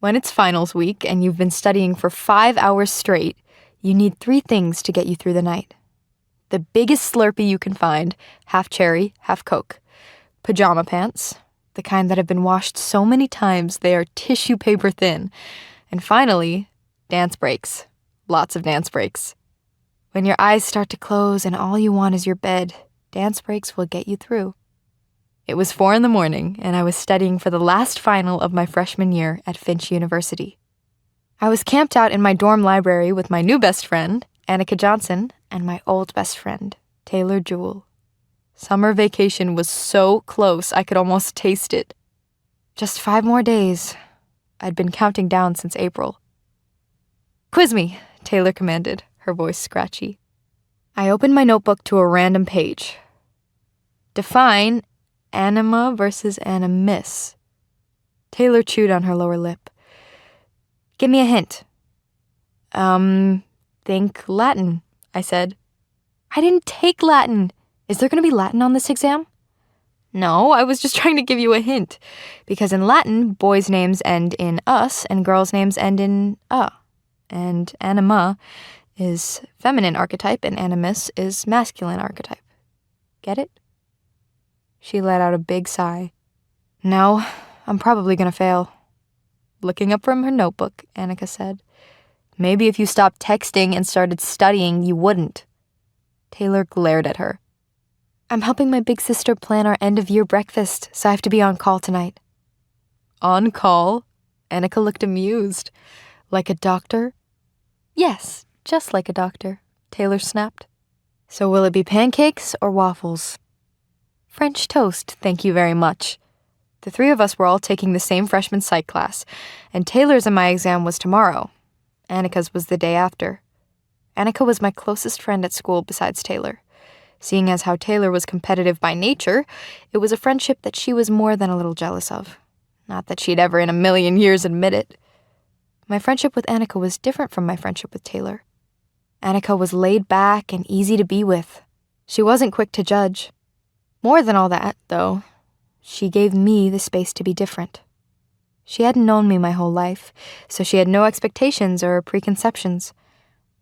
When it's finals week and you've been studying for 5 hours straight, you need 3 things to get you through the night. The biggest Slurpee you can find, half cherry, half Coke. Pajama pants, the kind that have been washed so many times they are tissue paper thin. And finally, dance breaks. Lots of dance breaks. When your eyes start to close and all you want is your bed, dance breaks will get you through. It was 4 a.m, and I was studying for the last final of my freshman year at Finch University. I was camped out in my dorm library with my new best friend, Annika Johnson, and my old best friend, Taylor Jewell. Summer vacation was so close I could almost taste it. Just 5 more days. I'd been counting down since April. "Quiz me," Taylor commanded, her voice scratchy. I opened my notebook to a random page. Define anima versus animus. Taylor chewed on her lower lip. "Give me a hint." Think Latin, I said. "I didn't take Latin. Is there going to be Latin on this exam?" "No, I was just trying to give you a hint. Because in Latin, boys' names end in us and girls' names end in a. And anima is feminine archetype and animus is masculine archetype. Get it?" She let out a big sigh. "No, I'm probably going to fail." Looking up from her notebook, Annika said, "Maybe if you stopped texting and started studying, you wouldn't." Taylor glared at her. "I'm helping my big sister plan our end-of-year breakfast, so I have to be on call tonight." "On call?" Annika looked amused. "Like a doctor?" "Yes, just like a doctor," Taylor snapped. "So will it be pancakes or waffles?" "French toast, thank you very much." The 3 of us were all taking the same freshman psych class, and Taylor's and my exam was tomorrow. Annika's was the day after. Annika was my closest friend at school besides Taylor. Seeing as how Taylor was competitive by nature, it was a friendship that she was more than a little jealous of. Not that she'd ever in a million years admit it. My friendship with Annika was different from my friendship with Taylor. Annika was laid back and easy to be with. She wasn't quick to judge. More than all that, though, she gave me the space to be different. She hadn't known me my whole life, so she had no expectations or preconceptions.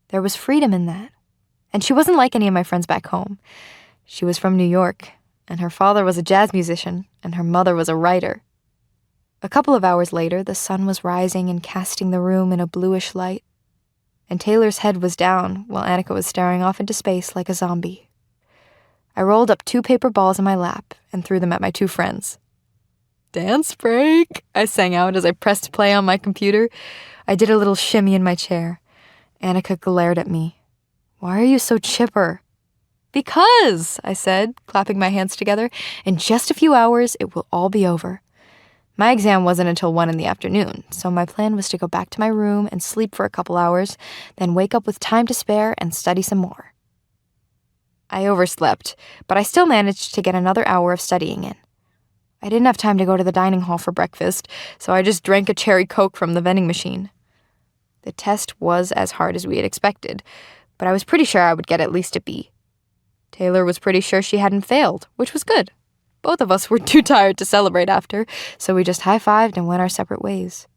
There was freedom in that. And she wasn't like any of my friends back home. She was from New York, and her father was a jazz musician, and her mother was a writer. A couple of hours later, the sun was rising and casting the room in a bluish light, and Taylor's head was down while Annika was staring off into space like a zombie. I rolled up 2 paper balls in my lap and threw them at my 2 friends. "Dance break," I sang out as I pressed play on my computer. I did a little shimmy in my chair. Annika glared at me. "Why are you so chipper?" "Because," I said, clapping my hands together, "in just a few hours, it will all be over." My exam wasn't until 1 in the afternoon, so my plan was to go back to my room and sleep for a couple hours, then wake up with time to spare and study some more. I overslept, but I still managed to get another hour of studying in. I didn't have time to go to the dining hall for breakfast, so I just drank a cherry Coke from the vending machine. The test was as hard as we had expected, but I was pretty sure I would get at least a B. Taylor was pretty sure she hadn't failed, which was good. Both of us were too tired to celebrate after, so we just high-fived and went our separate ways.